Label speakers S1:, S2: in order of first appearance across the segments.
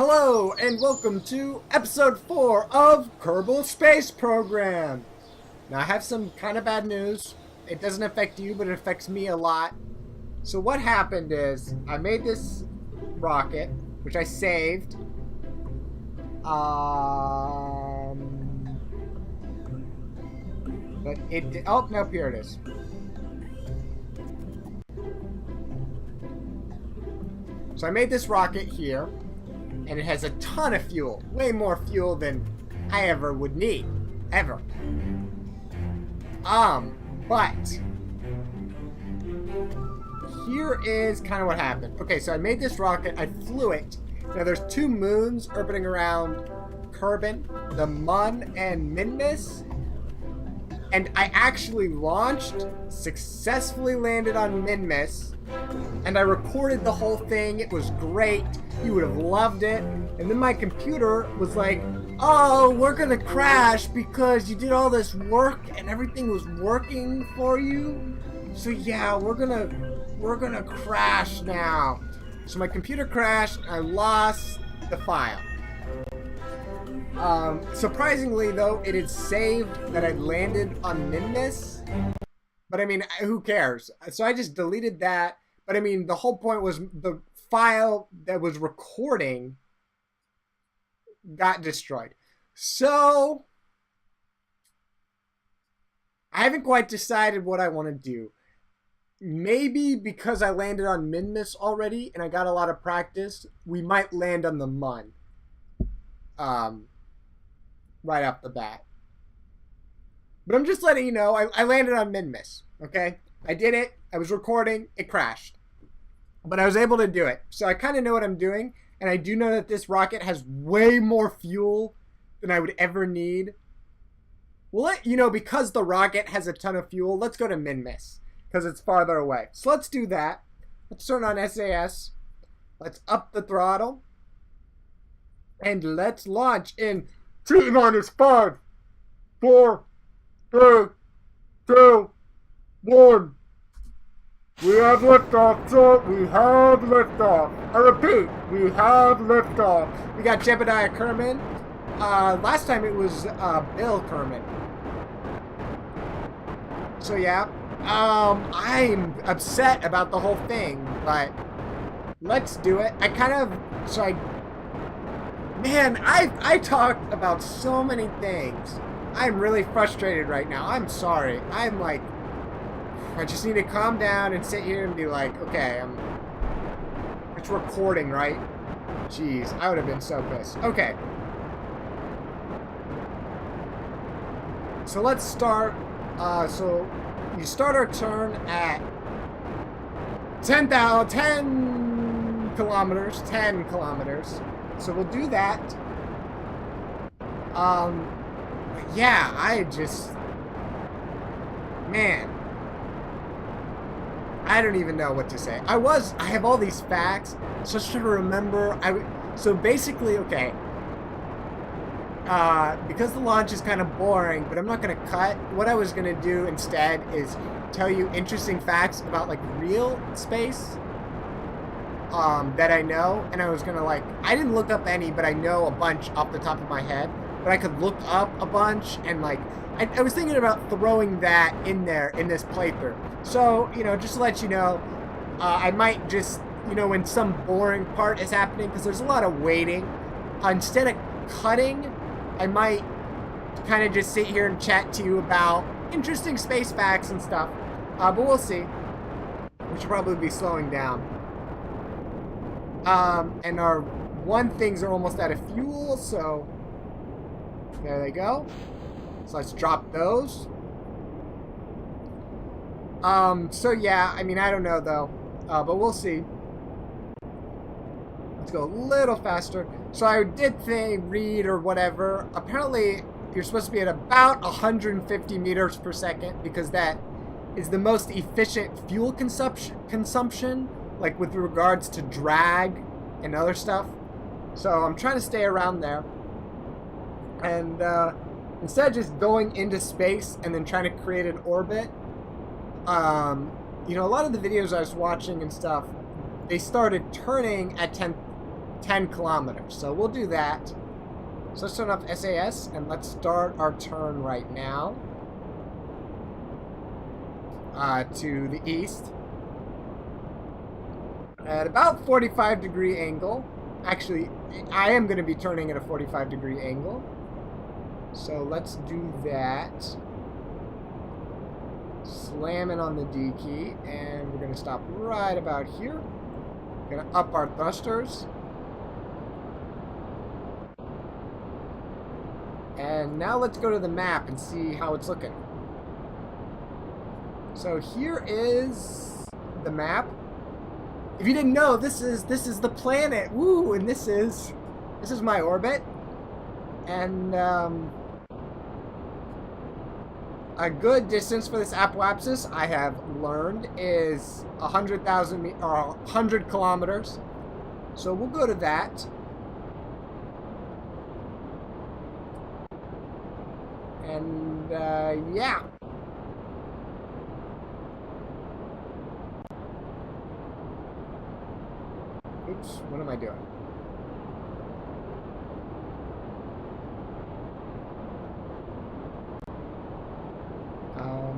S1: Hello and welcome to episode 4 of Kerbal Space Program. Now I have some kind of bad news. It doesn't affect you, but it affects me a lot. So what happened is I made this rocket, which I saved. But it oh nope, here it is. So I made this rocket here. And it has a ton of fuel. Way more fuel than I ever would need. Ever. But here is kind of what happened. Okay, so I made this rocket. I flew it. Now there's two moons orbiting around Kerbal, the Mun and Minmus. And I actually launched, successfully landed on Minmus. And I recorded the whole thing. It was great. You would have loved it. And then my computer was like, oh, we're gonna crash because you did all this work and everything was working for you. So yeah, we're gonna crash now. So my computer crashed and I lost the file. Surprisingly though, it had saved that I landed on Minmus. But I mean, who cares? So I just deleted that. But I mean, the whole point was the file that was recording got destroyed. So I haven't quite decided what I want to do. Maybe because I landed on Minmus already and I got a lot of practice, we might land on the Mun. Right off the bat. But I'm just letting you know, I landed on Minmus, okay? I did it, I was recording, it crashed. But I was able to do it. So I kind of know what I'm doing, and I do know that this rocket has way more fuel than I would ever need. Well, because the rocket has a ton of fuel, let's go to Minmus, because it's farther away. So let's do that. Let's turn on SAS. Let's up the throttle. And let's launch in T-5, 4, 3, 2, 1. We have liftoff, sir. We have liftoff. I repeat, we have liftoff. We got Jebediah Kerman. Last time it was Bill Kerman. So yeah, I'm upset about the whole thing, but let's do it. Man, I talked about so many things. I'm really frustrated right now. I'm sorry. I just need to calm down and sit here and be like, okay, it's recording, right? Jeez, I would have been so pissed. Okay. So let's start. So you start our turn at 10 kilometers. 10 kilometers. So we'll do that. Yeah, man. I don't even know what to say. I have all these facts, so I was trying to remember. So basically, okay. Because the launch is kind of boring, but I'm not going to cut. What I was going to do instead is tell you interesting facts about, like, real space that I know. And I was going to, I didn't look up any, but I know a bunch off the top of my head. But I could look up a bunch and, I was thinking about throwing that in there in this playthrough. So, just to let you know, I might just, when some boring part is happening, because there's a lot of waiting, instead of cutting, I might kind of just sit here and chat to you about interesting space facts and stuff. But we'll see. We should probably be slowing down. And our things are almost out of fuel, so there they go. So let's drop those. So yeah, I mean, I don't know though, but we'll see. Let's go a little faster. So I did read or whatever. Apparently, you're supposed to be at about 150 meters per second because that is the most efficient fuel consumption, like with regards to drag and other stuff. So I'm trying to stay around there. And, instead of just going into space and then trying to create an orbit, a lot of the videos I was watching and stuff, they started turning at 10 kilometers. So we'll do that. So let's turn off SAS and let's start our turn right now. To the east. At about 45-degree angle. Actually, I am going to be turning at a 45-degree angle. So let's do that. Slamming on the D key. And we're going to stop right about here. We're going to up our thrusters. And now let's go to the map and see how it's looking. So here is the map. If you didn't know, this is the planet. Woo! And this is my orbit. And a good distance for this apoapsis, I have learned, is 100,000 or 100 kilometers. So we'll go to that. And yeah. Oops, what am I doing?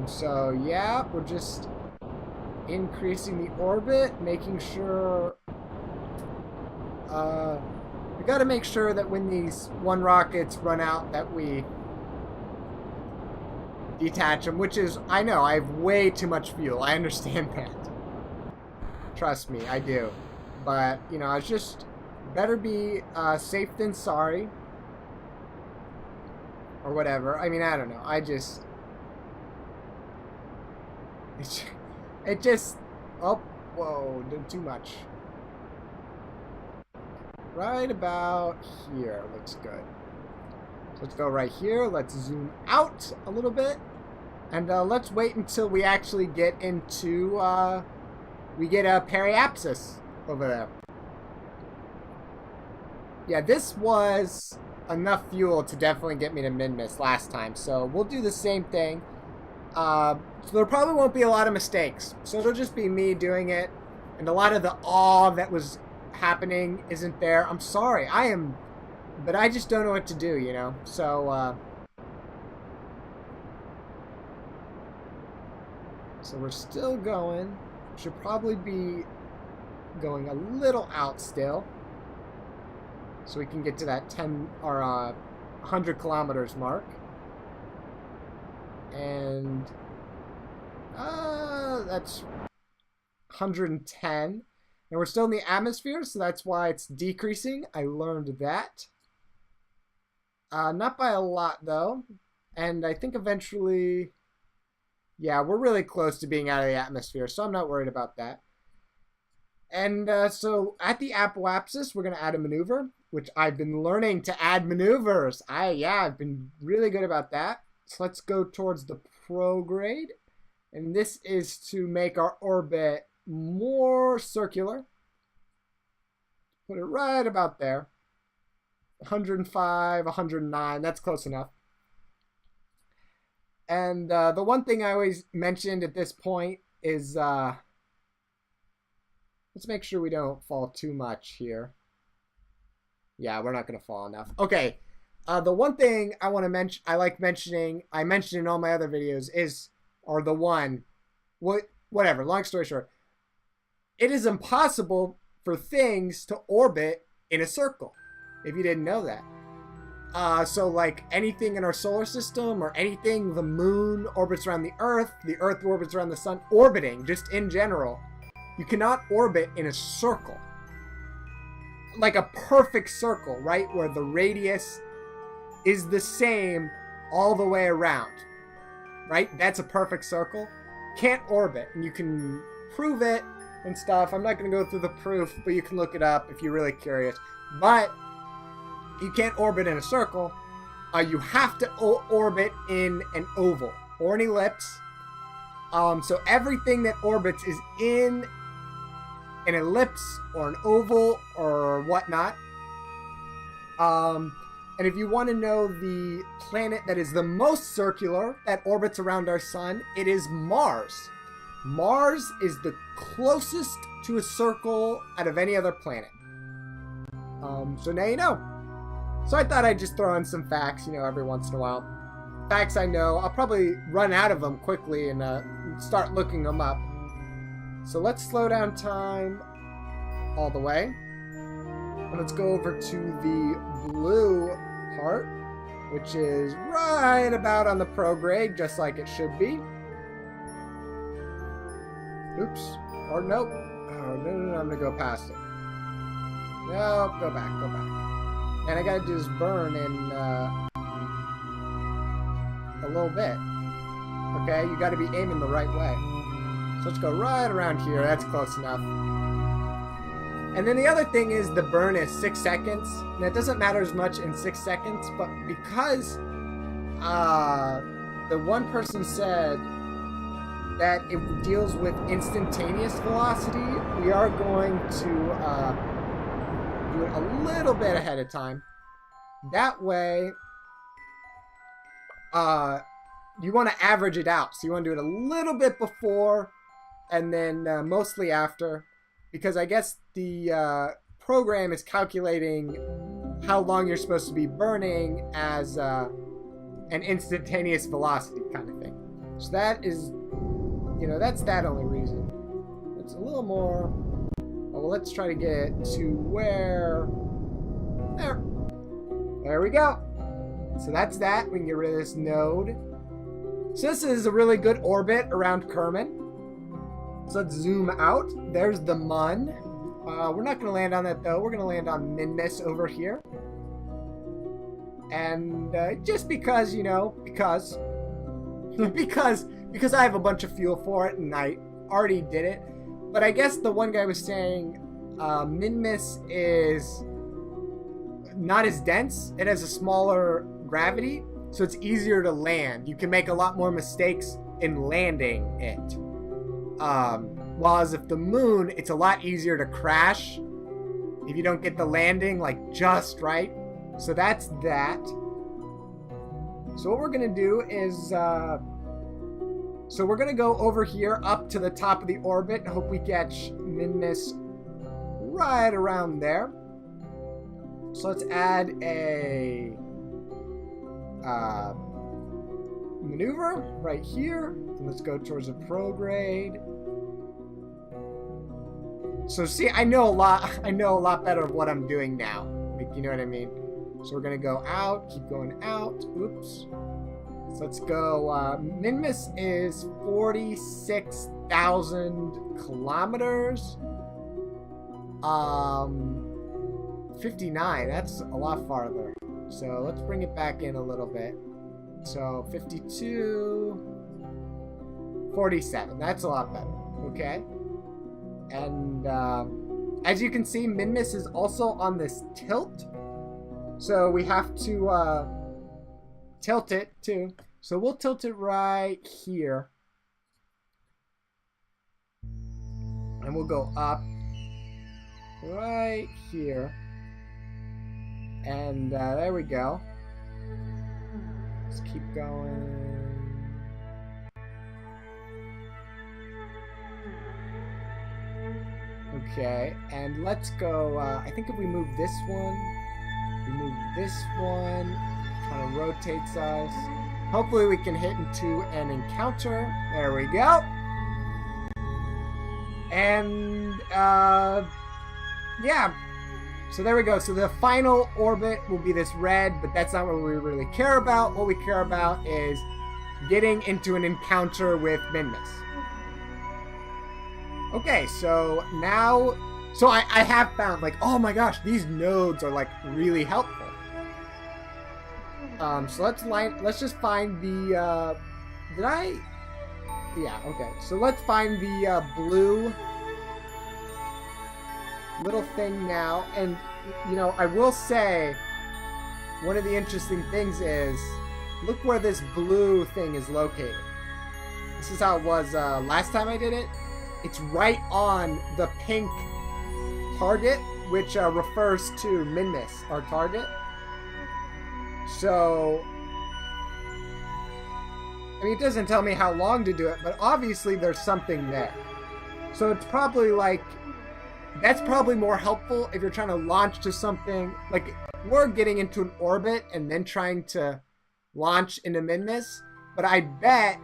S1: So yeah, we're just increasing the orbit, making sure we got to make sure that when these one rockets run out that we detach them, which is, I know, I have way too much fuel. I understand that. Trust me, I do. But, you know, it's just better be safe than sorry. Or whatever. I mean, I don't know. I just... It just... Oh, whoa, did too much. Right about here looks good. So let's go right here. Let's zoom out a little bit. And let's wait until we actually get into... we get a periapsis over there. Yeah, this was enough fuel to definitely get me to Minmus last time. So we'll do the same thing. So there probably won't be a lot of mistakes. So it'll just be me doing it. And a lot of the awe that was happening isn't there. I'm sorry. I am... But I just don't know what to do, you know? So, so we're still going. Should probably be going a little out still. So we can get to that 10 or 100 kilometers mark. And that's 110. And we're still in the atmosphere, so that's why it's decreasing. I learned that. Not by a lot, though. And I think eventually... Yeah, we're really close to being out of the atmosphere, so I'm not worried about that. And so at the apoapsis, we're going to add a maneuver, which I've been learning to add maneuvers. I've been really good about that. So let's go towards the prograde. And this is to make our orbit more circular. Put it right about there. 105, 109, that's close enough. And the one thing I always mentioned at this point is, let's make sure we don't fall too much here. Yeah, we're not going to fall enough. Okay, the one thing I want to mention, I mentioned in all my other videos is, or the one, whatever, long story short, it is impossible for things to orbit in a circle, if you didn't know that. So like anything in our solar system or anything, the moon orbits around the Earth orbits around the sun, orbiting, just in general, you cannot orbit in a circle. Like a perfect circle, right? Where the radius is the same all the way around, right? That's a perfect circle. Can't orbit, and you can prove it and stuff. I'm not going to go through the proof, but you can look it up if you're really curious. But you can't orbit in a circle. You have to orbit in an oval or an ellipse. So everything that orbits is in an ellipse or an oval or whatnot. And if you want to know the planet that is the most circular that orbits around our sun, it is Mars. Mars is the closest to a circle out of any other planet. So now you know. So I thought I'd just throw in some facts, you know, every once in a while. Facts I know. I'll probably run out of them quickly and start looking them up. So let's slow down time all the way. And let's go over to the blue part, which is right about on the prograde, just like it should be. Oops. Or nope. Oh, no, I'm going to go past it. No, go back. And I got to do this burn in a little bit. Okay, you got to be aiming the right way. So let's go right around here. That's close enough. And then the other thing is the burn is 6 seconds. Now, it doesn't matter as much in 6 seconds, but because the one person said that it deals with instantaneous velocity, we are going to do it a little bit ahead of time. That way, you want to average it out. So you want to do it a little bit before and then mostly after, because I guess the program is calculating how long you're supposed to be burning as an instantaneous velocity kind of thing. So that is, you know, that's that only reason. It's a little more. Well, let's try to get to where. There we go. So that's that. We can get rid of this node. So this is a really good orbit around Kerman. So let's zoom out. There's the Mun. We're not going to land on that though. We're going to land on Minmus over here. And just because, you know, because I have a bunch of fuel for it and I already did it. But I guess the one guy was saying Minmus is not as dense. It has a smaller gravity, so it's easier to land. You can make a lot more mistakes in landing it. Whereas if the moon, it's a lot easier to crash if you don't get the landing like just right. So that's that. So what we're gonna do is so we're gonna go over here up to the top of the orbit and hope we catch Minmus right around there. So let's add a maneuver right here. And let's go towards a prograde. So see, I know a lot better of what I'm doing now. Like, you know what I mean? So we're gonna go out, keep going out. Oops. So let's go. Minmus is 46,000 kilometers. 59. That's a lot farther. So let's bring it back in a little bit. So 52, 47. That's a lot better. Okay. And as you can see, Minmus is also on this tilt. So we have to tilt it too. So we'll tilt it right here. And we'll go up right here. And there we go. Let's keep going. Okay, and let's go. I think if we move this one, kind of rotates us. Hopefully we can hit into an encounter. There we go. And yeah. So there we go. So the final orbit will be this red, but that's not what we really care about. What we care about is getting into an encounter with Minmus. Okay, so now, so I have found, like, oh my gosh, these nodes are like really helpful. So let's just find the, yeah, okay. So let's find the blue little thing now. And, you know, I will say, one of the interesting things is, look where this blue thing is located. This is how it was last time I did it. It's right on the pink target, which refers to Minmus, our target. So, I mean, it doesn't tell me how long to do it, but obviously there's something there. So it's probably like That's probably more helpful if you're trying to launch to something. Like, we're getting into an orbit and then trying to launch into Minmus. But I bet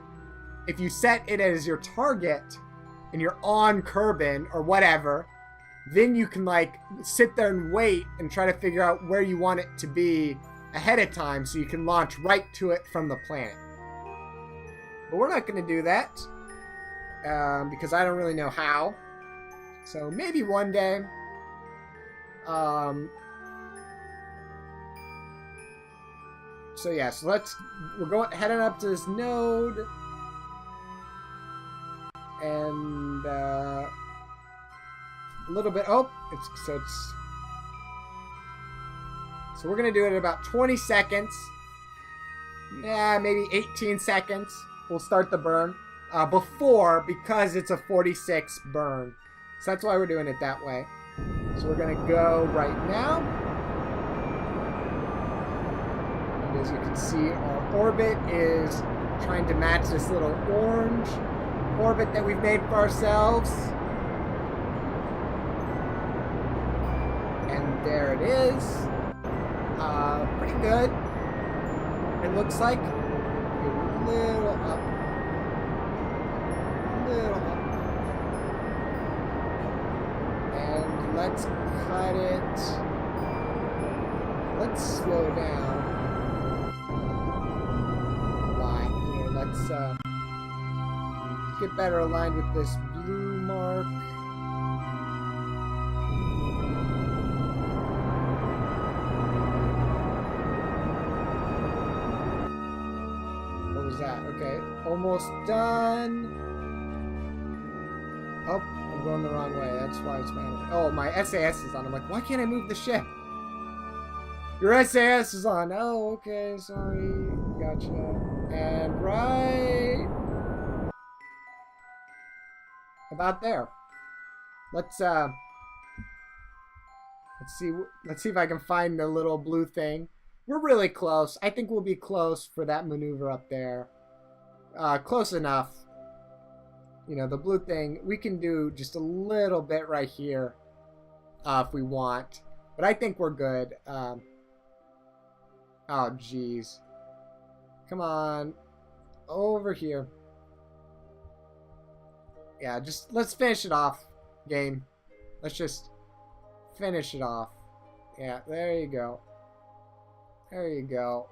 S1: if you set it as your target and you're on Kerbin or whatever, then you can like sit there and wait and try to figure out where you want it to be ahead of time so you can launch right to it from the planet. But we're not going to do that because I don't really know how. So maybe one day. So yeah, so we're heading up to this node. And a little bit, so we're gonna do it in about 20 seconds. Yeah, maybe 18 seconds. We'll start the burn because it's a 46 burn. So that's why we're doing it that way. So we're gonna go right now. And as you can see, our orbit is trying to match this little orange orbit that we've made for ourselves. And there it is. Pretty good. It looks like a little up. And let's cut it. Let's slow down a lot here. Let's get better aligned with this blue mark. What was that? Okay, almost done. Oh, I'm going the wrong way. That's why it's bad. Oh, my SAS is on. I'm like, why can't I move the ship? Your SAS is on. Oh, okay, sorry. Gotcha. And right about there. Let's see if I can find the little blue thing. We're really close. I think we'll be close for that maneuver up there. Close enough. You know, the blue thing, we can do just a little bit right here if we want. But I think we're good. Oh, jeez. Come on. Over here. Yeah, just let's finish it off, game. Let's just finish it off. Yeah, there you go. There you go.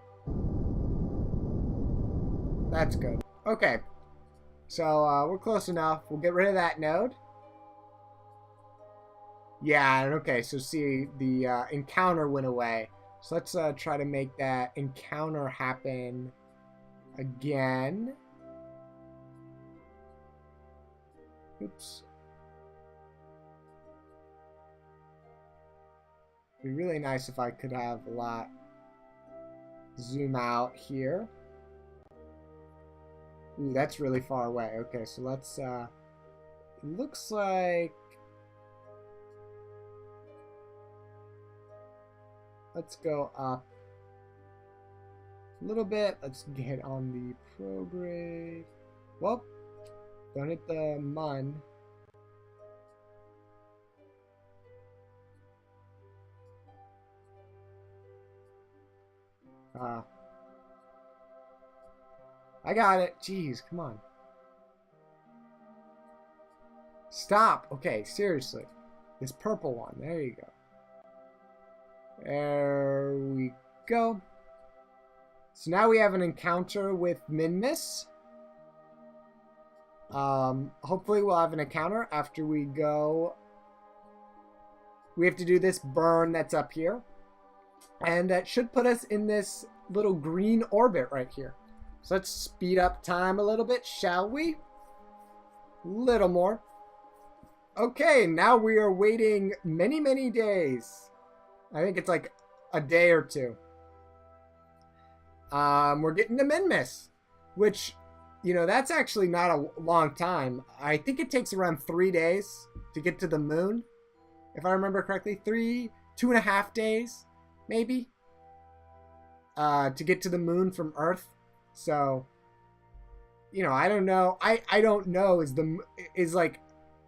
S1: That's good. Okay. So, we're close enough. We'll get rid of that node. Yeah, okay, so see, the encounter went away. So let's try to make that encounter happen again. Oops. It'd be really nice if I could have a lot zoom out here. Ooh, that's really far away. Okay, so let's it looks like let's go up a little bit. Let's get on the prograde. Well, don't hit the mun. I got it. Jeez, come on. Stop. Okay, seriously. This purple one. There you go. There we go. So now we have an encounter with Minmus. Hopefully we'll have an encounter after we go. We have to do this burn that's up here. And that should put us in this little green orbit right here. So let's speed up time a little bit, shall we? Little more. Okay, now we are waiting many, many days. I think it's like a day or two. We're getting to Minmus, which, you know, that's actually not a long time. I think it takes around 3 days to get to the moon, if I remember correctly. 2.5 days, maybe, to get to the moon from Earth. So, you know, I don't know. I don't know is like,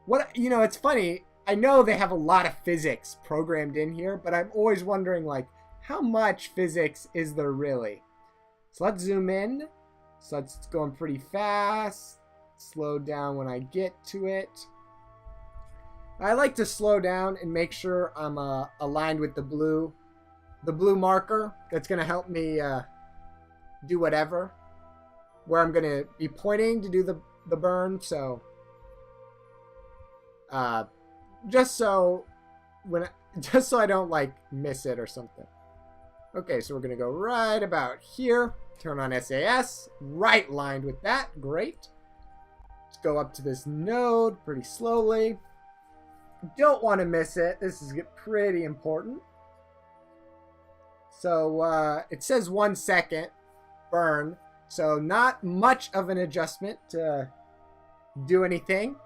S1: what, you know, it's funny. I know they have a lot of physics programmed in here, but I'm always wondering, like, how much physics is there really? So let's zoom in. So it's going pretty fast. Slow down when I get to it. I like to slow down and make sure I'm aligned with the blue marker. That's going to help me do whatever. Where I'm going to be pointing to do the burn. So just so I don't like miss it or something. Okay, so we're gonna go right about here. Turn on SAS, right lined with that. Great. Let's go up to this node pretty slowly. Don't want to miss it. This is pretty important. So it says 1 second burn, so not much of an adjustment to do anything.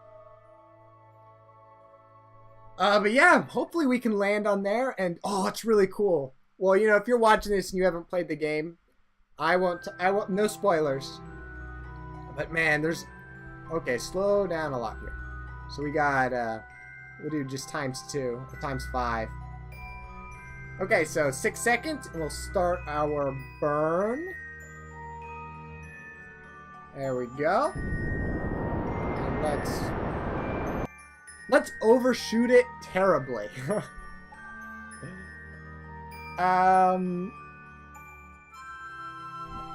S1: But yeah, hopefully we can land on there, and oh, it's really cool. Well, you know, if you're watching this and you haven't played the game, I won't, no spoilers. But man, okay, slow down a lot here. So we got, we'll do just ×2, or ×5. Okay, so 6 seconds, and we'll start our burn. There we go. And let's overshoot it terribly.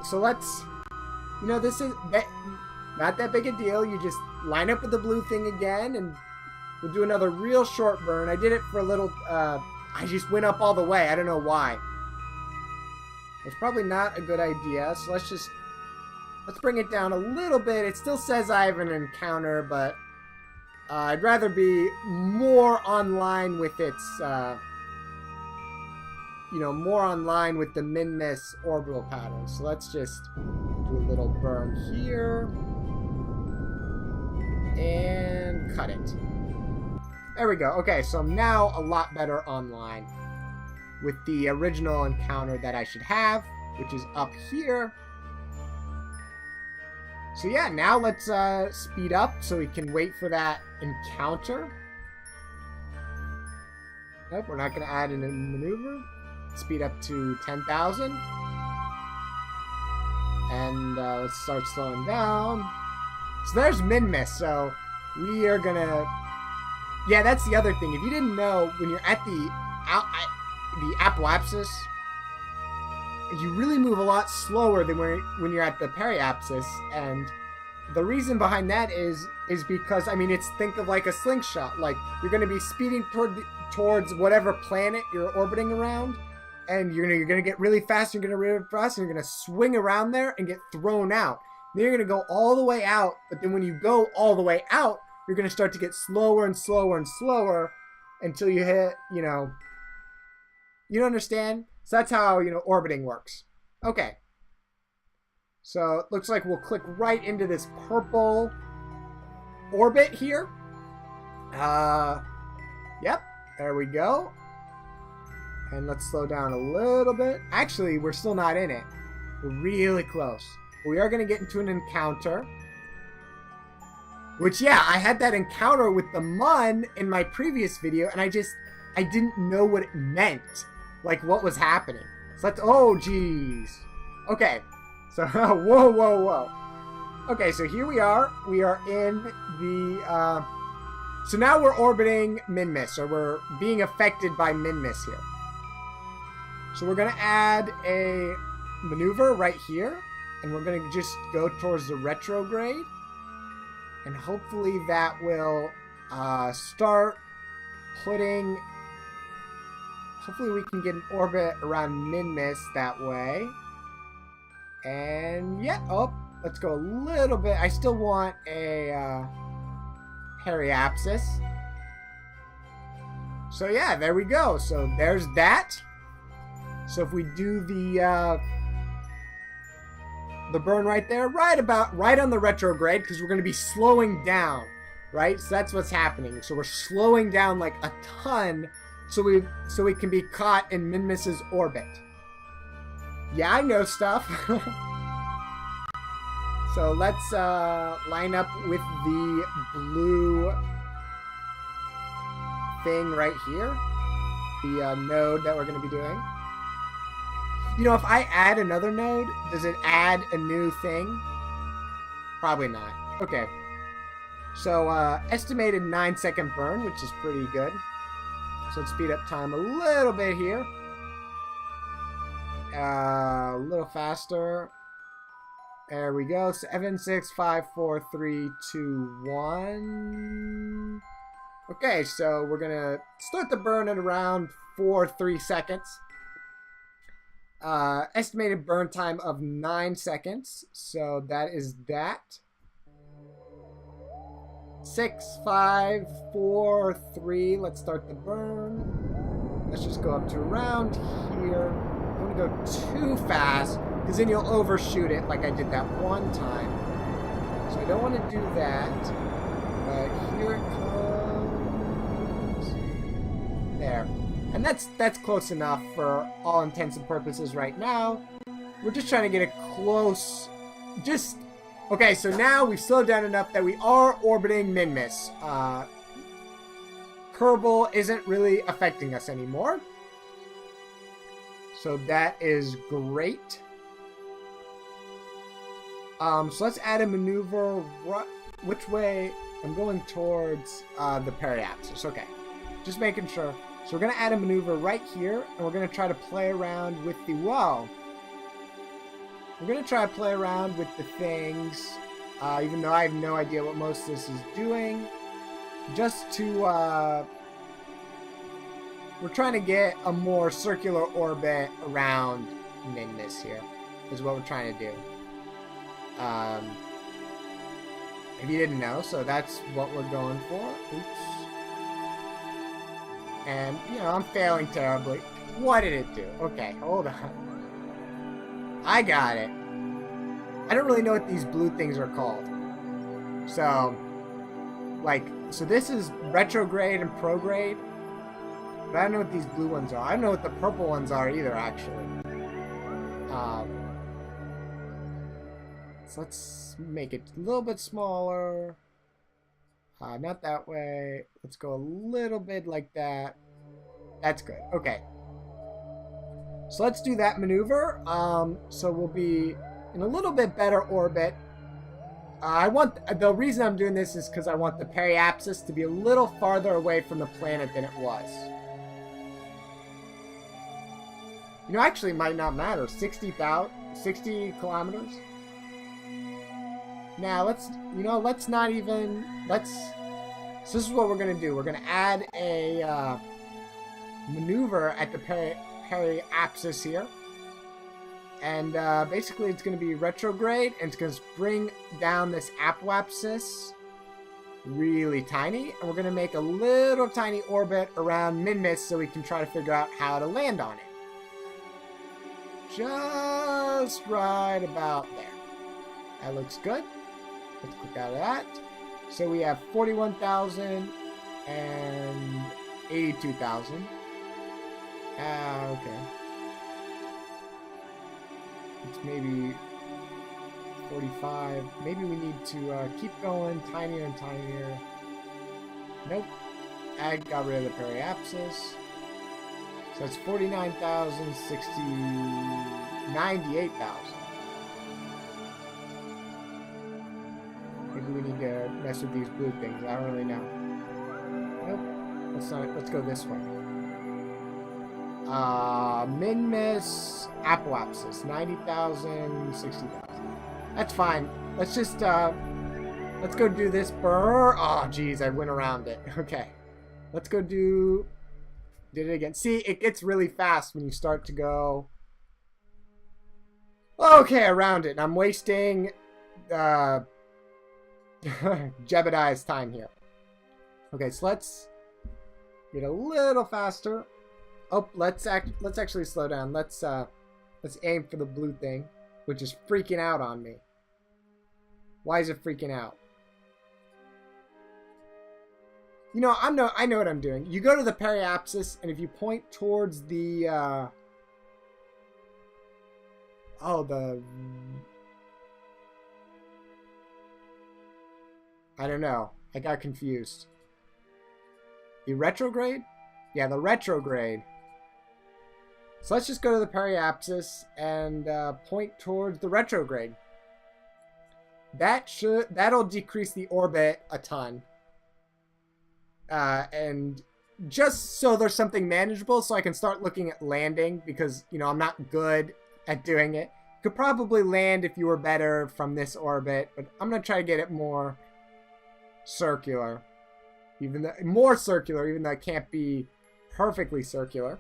S1: So let's, you know, this is not that big a deal. You just line up with the blue thing again, and we'll do another real short burn. I did it for a little, I just went up all the way. I don't know why. It's probably not a good idea, so let's bring it down a little bit. It still says I have an encounter, but I'd rather be more online with its, you know, more online with the Minmus orbital pattern. So let's just do a little burn here. And cut it. There we go. Okay, so I'm now a lot better online with the original encounter that I should have, which is up here. So yeah, now let's speed up so we can wait for that encounter. Nope, we're not going to add in a maneuver. Speed up to 10,000. And let's start slowing down. So there's Minmus. So we are going to... Yeah, that's the other thing. If you didn't know, when you're at the apoapsis, you really move a lot slower than when you're at the periapsis, and the reason behind that is because, I mean, think of like a slingshot. Like, you're going to be speeding towards whatever planet you're orbiting around, and you're going to get really fast, you're going to really fast, and you're going to swing around there and get thrown out. Then you're going to go all the way out, but then when you go all the way out, you're going to start to get slower and slower and slower until you hit, you know, you understand? So that's how, you know, orbiting works. Okay. So it looks like we'll click right into this purple orbit here. Yep, there we go. And let's slow down a little bit. Actually, we're still not in it. We're really close. We are going to get into an encounter. Which, yeah, I had that encounter with the Mun in my previous video, and I didn't know what it meant. Like, what was happening. So let's, oh, jeez. Okay, so, whoa, whoa, whoa. Okay, so here we are. We are in the, so now we're orbiting Minmus, or we're being affected by Minmus here. So we're going to add a maneuver right here, and we're going to just go towards the retrograde. And hopefully that will start putting... Hopefully we can get an orbit around Minmus that way. And yeah, oh, let's go a little bit. I still want a periapsis. So yeah, there we go. So there's that. So if we do the burn right there, right on the retrograde, because we're going to be slowing down, right? So that's what's happening. So we're slowing down like a ton, so we can be caught in Minmus's orbit. Yeah, I know stuff. So let's line up with the blue thing right here, the node that we're going to be doing. You know, if I add another node, does it add a new thing? Probably not. Okay. So, estimated 9-second burn, which is pretty good. So let's speed up time a little bit here. A little faster. There we go. 7, 6, 5, 4, 3, 2, 1. Okay, so we're gonna start the burn at around 3 seconds. Estimated burn time of 9 seconds. So that is that. 6, 5, 4, 3. Let's start the burn. Let's just go up to around here. Don't want to go too fast, because then you'll overshoot it like I did that one time. So I don't want to do that. But here it comes. There. And that's close enough for all intents and purposes right now. We're just trying to get a close... Okay, so now we've slowed down enough that we are orbiting Minmus. Kerbal isn't really affecting us anymore. So that is great. So let's add a maneuver. Which way? I'm going towards the periapsis. Okay, just making sure. So we're going to add a maneuver right here, and we're going to try to play around with the... Whoa! We're going to try to play around with the things, even though I have no idea what most of this is doing. Just to... we're trying to get a more circular orbit around Minmus here, is what we're trying to do. If you didn't know, so that's what we're going for. Oops. And, you know, I'm failing terribly. What did it do? Okay, hold on. I got it. I don't really know what these blue things are called. So, so this is retrograde and prograde. But I don't know what these blue ones are. I don't know what the purple ones are either, actually. So let's make it a little bit smaller. Not that way. Let's go a little bit like that. That's good. Okay. So let's do that maneuver. So we'll be in a little bit better orbit. The reason I'm doing this is because I want the periapsis to be a little farther away from the planet than it was. You know, actually, it might not matter. 60 kilometers. Now let's not even, so this is what we're going to do. We're going to add a maneuver at the periapsis here. And basically it's going to be retrograde, and it's going to bring down this apoapsis really tiny. And we're going to make a little tiny orbit around Minmus so we can try to figure out how to land on it. Just right about there. That looks good. Let's click out of that. So we have 41,000 and 82,000. Okay. It's maybe 45. Maybe we need to keep going tinier and tinier. Nope. I got rid of the periapsis. So it's 49,000, 98,000. Maybe we need to mess with these blue things. I don't really know. Nope. Let's go this way. Minmus apoapsis. 90,000, 60,000. That's fine. Let's just, let's go do this burr. Oh, geez, I went around it. Okay. Let's go do... Did it again. See, it gets really fast when you start to go... Okay, around it. And I'm wasting... Jebediah's time here. Okay, so let's get a little faster. Oh, let's actually slow down. Let's aim for the blue thing, which is freaking out on me. Why is it freaking out? You know, I know what I'm doing. You go to the periapsis, and if you point towards the I don't know. I got confused. The retrograde? Yeah, the retrograde. So let's just go to the periapsis and point towards the retrograde. That'll decrease the orbit a ton. And just so there's something manageable, so I can start looking at landing, because, you know, I'm not good at doing it. Could probably land if you were better from this orbit, but I'm gonna try to get it more circular. More circular, even though it can't be perfectly circular.